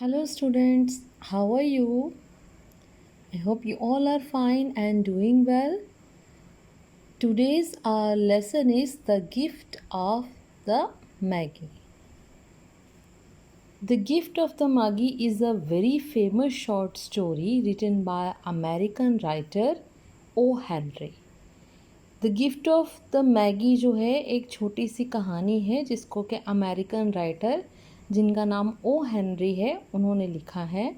Hello, students. How are you? I hope you all are fine and doing well. Today's our lesson is the gift of the Maggie. The Gift of the Maggie is a very famous short story written by American writer O. Henry. The gift of the Maggi जो है एक छोटी सी कहानी है जिसको कि American writer जिनका नाम ओ हेनरी है उन्होंने लिखा है.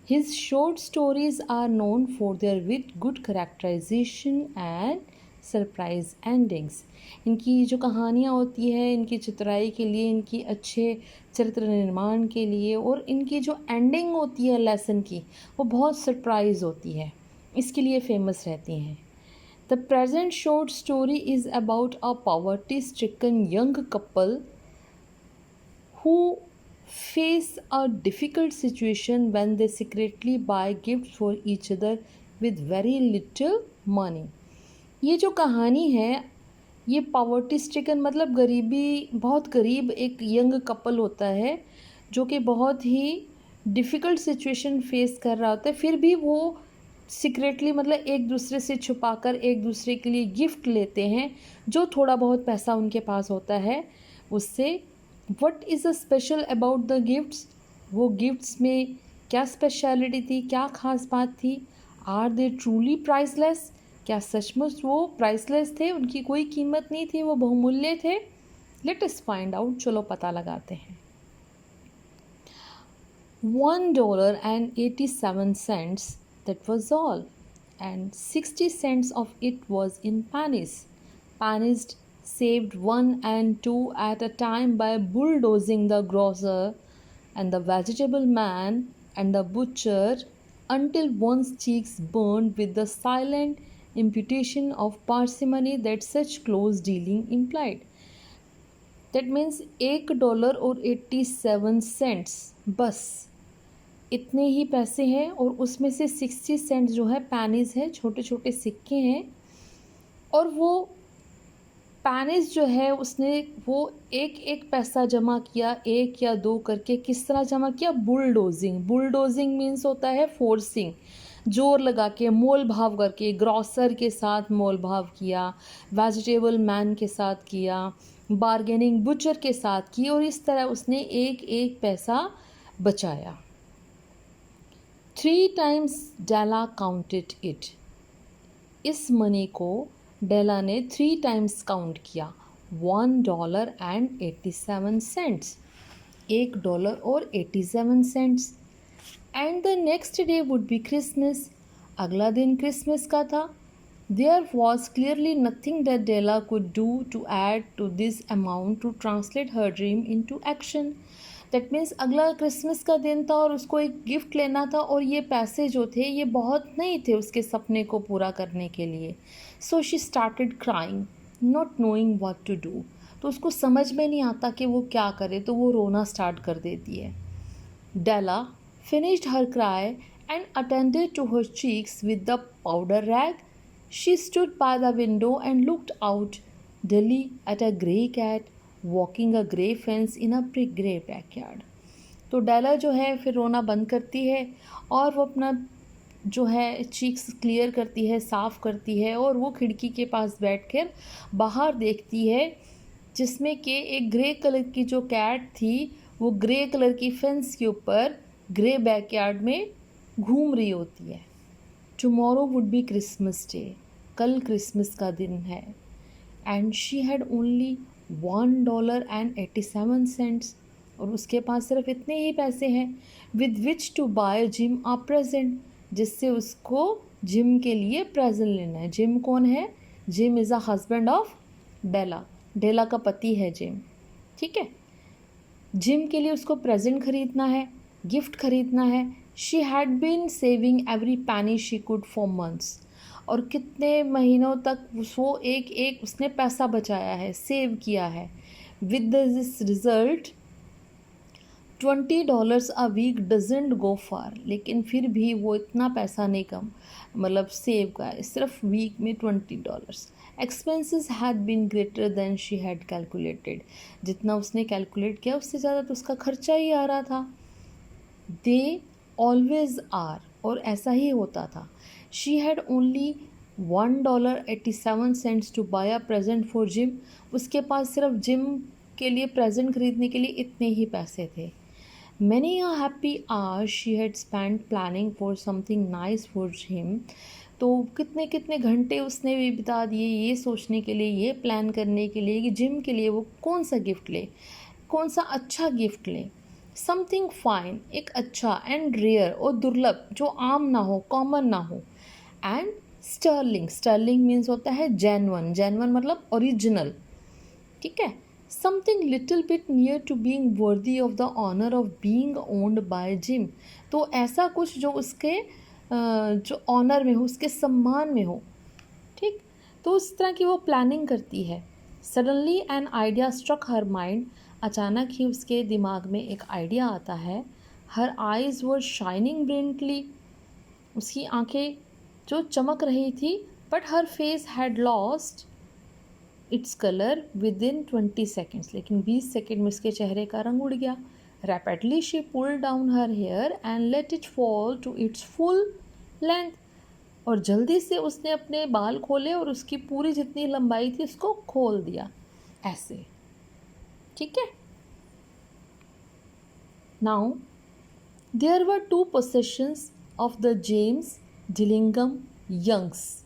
His short stories are known for their with good characterisation and surprise endings. इनकी जो कहानियाँ होती है इनकी चित्राई के लिए, इनकी अच्छे चरित्र निर्माण के लिए, और इनकी जो एंडिंग होती है लेसन की वो बहुत सरप्राइज होती है, इसके लिए फेमस रहती हैं. The present short story is about a poverty-stricken young couple who face a difficult situation when they secretly buy gifts for each other with very little money. ये जो कहानी है ये पॉवर्टी स्ट्रिकन मतलब गरीबी, बहुत गरीब एक यंग कपल होता है जो कि बहुत ही डिफ़िकल्ट सिचुएशन फेस कर रहा होता है, फिर भी वो सीक्रेटली मतलब एक दूसरे से छुपाकर एक दूसरे के लिए गिफ्ट लेते हैं जो थोड़ा बहुत पैसा उनके पास होता है उससे. What is a special about the gifts, वो गिफ्ट्स में क्या स्पेशलिटी थी, क्या ख़ास बात थी. आर दे ट्रूली प्राइसलेस, क्या सचमुच वो प्राइसलेस थे, उनकी कोई कीमत नहीं थी, वो बहुमूल्य थे. लेट अस फाइंड आउट, चलो पता लगाते हैं. $1.87, that was all, and 60 cents of it was in pennies. Pennies saved 1 and 2 at a time by bulldozing the grocer and the vegetable man and the butcher until one's cheeks burned with the silent imputation of parsimony that such close dealing implied. That means $1.87 बस इतने ही पैसे हैं, और उसमें से 60 Saint जो है पैनीज़ है, छोटे छोटे सिक्के हैं. और वो पैनीज़ जो है उसने वो एक एक पैसा जमा किया, एक या दो करके. किस तरह जमा किया? बुलडोजिंग. बुलडोजिंग मीन्स होता है फोर्सिंग, जोर लगा के, मोल भाव करके. ग्रॉसर के साथ मोल भाव किया, वेजिटेबल मैन के साथ किया, बार्गेनिंग बुचर के साथ की, और इस तरह उसने एक एक पैसा बचाया. 3 times डेला काउंटेड इट. इस मनी को डेला ने 3 times काउंट किया. $1.87, $1.87. And the next day would be Christmas. अगला दिन क्रिसमस का था. There was clearly nothing that Della could do to add to this amount to translate her dream into action. That means अगला Christmas का दिन था और उसको एक गिफ्ट लेना था, और ये पैसे जो थे ये बहुत नहीं थे उसके सपने को पूरा करने के लिए. So she started crying not knowing what to do. तो उसको समझ में नहीं आता कि वो क्या करे, तो वो रोना स्टार्ट कर देती है. डेला finished her cry and attended to her cheeks with the powder rag. She stood by the window and looked out dully at a grey cat walking a grey fence in a grey backyard. तो डेला जो है फिर रोना बंद करती है और वो अपना जो है चीक्स क्लियर करती है, साफ़ करती है, और वो खिड़की के पास बैठकर बाहर देखती है जिसमें कि एक ग्रे कलर की जो कैट थी वो ग्रे कलर की फेंस के ऊपर ग्रे बैकयार्ड में घूम रही होती है. Tomorrow would be Christmas day. कल क्रिसमस का दिन है. एंड शी हैड ओनली $1.87, और उसके पास सिर्फ इतने ही पैसे हैं. With which to buy Jim a present, जिससे उसको जिम के लिए प्रेजेंट लेना है. जिम कौन है? Jim is a husband of Della. Della का पति है जिम. ठीक है. जिम के लिए उसको प्रेजेंट खरीदना है, गिफ्ट खरीदना है. She had been saving every penny she could for months. और कितने महीनों तक वो एक एक उसने पैसा बचाया है, सेव किया है. With this result $20 a week doesn't go far. लेकिन फिर भी वो इतना पैसा नहीं कम मतलब सेव का है, सिर्फ वीक में $20. Expenses had been greater than she had calculated. जितना उसने कैलकुलेट किया उससे ज़्यादा तो उसका खर्चा ही आ रहा था. दे ऑलवेज आर, और ऐसा ही होता था। She had only $1.87 to buy a present for Jim. उसके पास सिर्फ जिम के लिए प्रेजेंट खरीदने के लिए इतने ही पैसे थे। Many a happy hour she had spend planning for something nice for him. तो कितने कितने घंटे उसने भी बिता दिए ये सोचने के लिए, ये प्लान करने के लिए कि जिम के लिए वो कौन सा गिफ्ट ले, कौन सा अच्छा गिफ्ट ले। समथिंग फाइन, एक अच्छा एंड रेयर और दुर्लभ, जो आम ना हो, कॉमन ना हो। एंड स्टर्लिंग, स्टर्लिंग मीन्स होता है जेन्युइन, जेन्युइन मतलब ओरिजिनल, ठीक है। Something little bit near to being worthy of the honour of being owned by Jim. तो ऐसा कुछ जो उसके जो ऑनर में हो, उसके सम्मान में हो, ठीक। तो उस तरह की वो प्लानिंग करती है। Suddenly an idea struck her mind. अचानक ही उसके दिमाग में एक आइडिया आता है। Her eyes were shining brilliantly. उसकी आंखें जो चमक रही थी, but her face had lost its colour within 20 seconds. लेकिन 20 सेकेंड में उसके चेहरे का रंग उड़ गया। Rapidly she pull down her hair and let it fall to its full length. और जल्दी से उसने अपने बाल खोले और उसकी पूरी जितनी लंबाई थी उसको खोल दिया, ऐसे, ठीक है। Now there were two possessions of the James Dillingham Youngs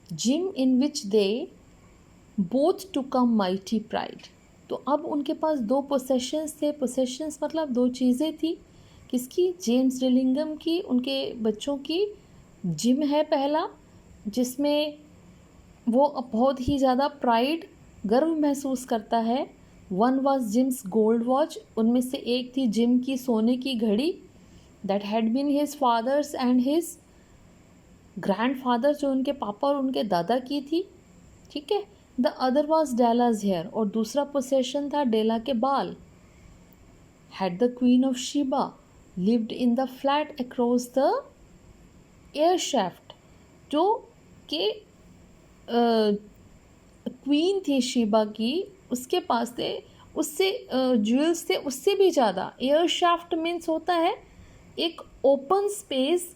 Jim in which they both took a mighty pride. तो अब उनके पास दो पोसेशंस थे। पोसेशंस मतलब दो चीज़ें थी। किसकी? जेम्स डिलिंगम की, उनके बच्चों की। जिम है पहला, जिसमें वो बहुत ही ज़्यादा प्राइड, गर्व महसूस करता है। One was Jim's gold watch, उनमें से एक थी जिम की सोने की घड़ी, that had been his father's and his grandfather, जो उनके पापा और उनके दादा की थी, ठीक है। The other was Della's hair, और दूसरा पोसेशन था डेला के बाल। Had the queen of Sheba lived in the flat across the air shaft, जो कि क्वीन थी शीबा की, उसके पास थे उससे ज्वेल्स थे उससे भी ज़्यादा। एयर शाफ्ट मीन्स होता है एक open space,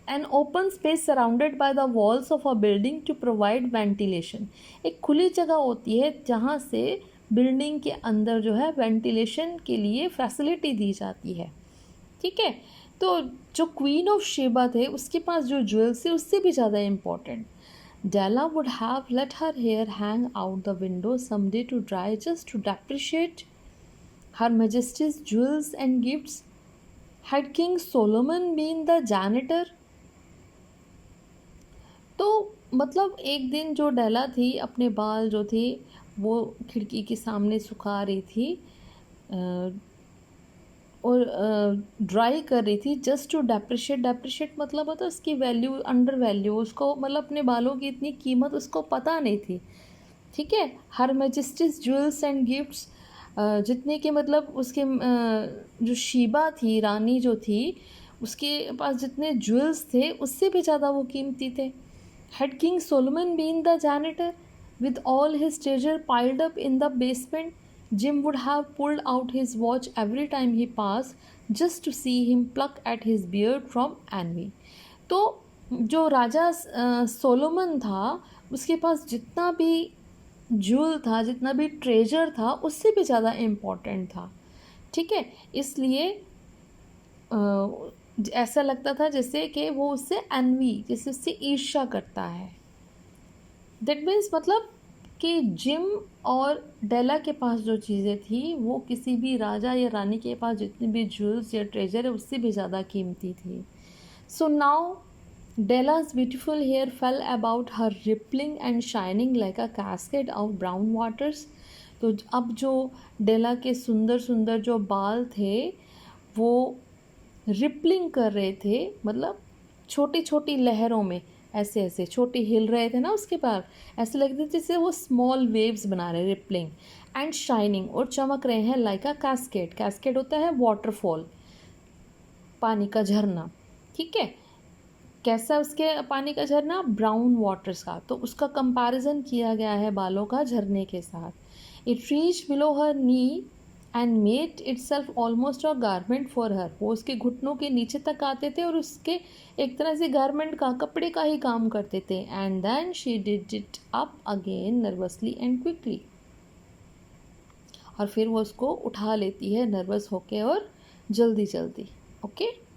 an open space surrounded by the walls of a building to provide ventilation. एक खुली जगह होती है जहाँ से बिल्डिंग के अंदर जो है वेंटिलेशन के लिए फैसिलिटी दी जाती है, ठीक है। तो जो क्वीन ऑफ शेबा थे उसके पास जो ज्वेल्स थे उससे भी ज़्यादा important. Della would have let her hair hang out the window someday to dry just to depreciate her majesty's jewels and gifts. Had king Solomon been the janitor. तो मतलब एक दिन जो डेला थी अपने बाल जो थे वो खिड़की के सामने सुखा रही थी, और ड्राई कर रही थी जस्ट टू डेप्रिशिएट। डेप्रिशिएट मतलब होता है उसकी वैल्यू, अंडर वैल्यू, उसको मतलब अपने बालों की इतनी कीमत उसको पता नहीं थी, ठीक है। हर मैजेस्टीज ज्वेल्स एंड गिफ्ट्स, जितने के मतलब उसके जो शीबा थी, रानी जो थी, उसके पास जितने ज्वेल्स थे उससे भी ज़्यादा वो कीमती थे। Had king Solomon been the janitor with all his treasure piled up in the basement, Jim would have pulled out his watch every time he passed just to see him pluck at his beard from envy. तो जो राजा Solomon था उसके पास जितना भी joule था, जितना भी treasure था, उससे भी ज़्यादा इम्पोर्टेंट था, ठीक है। इसलिए ऐसा लगता था जैसे कि वो उससे एनवी, जैसे उससे ईर्ष्या करता है। दैट मीन्स मतलब कि जिम और डेला के पास जो चीज़ें थी वो किसी भी राजा या रानी के पास जितने भी ज्वेल्स या ट्रेजर है उससे भी ज़्यादा कीमती थी। So now Della's beautiful hair fell about her rippling and shining like a cascade of brown waters. तो अब जो डेला के सुंदर सुंदर जो बाल थे वो रिपलिंग कर रहे थे, मतलब छोटी छोटी लहरों में ऐसे ऐसे छोटे हिल रहे थे ना उसके बाल, ऐसे लग रहे थे जैसे वो स्मॉल वेव्स बना रहे, रिपलिंग एंड शाइनिंग, और चमक रहे हैं लाइक अ कैस्केड। कैस्केड होता है वाटरफॉल, पानी का झरना, ठीक है। कैसा उसके पानी का झरना? ब्राउन वाटर्स का। तो उसका कंपैरिजन किया गया है बालों का झरने के साथ। It reach below her knee and made it self almost a garment for her. वो उसके घुटनों के नीचे तक आते थे और उसके एक तरह से गारमेंट का, कपड़े का ही काम करते थे। And then she did it up again nervously and quickly. और फिर वो उसको उठा लेती है नर्वस होके और जल्दी जल्दी। ओके।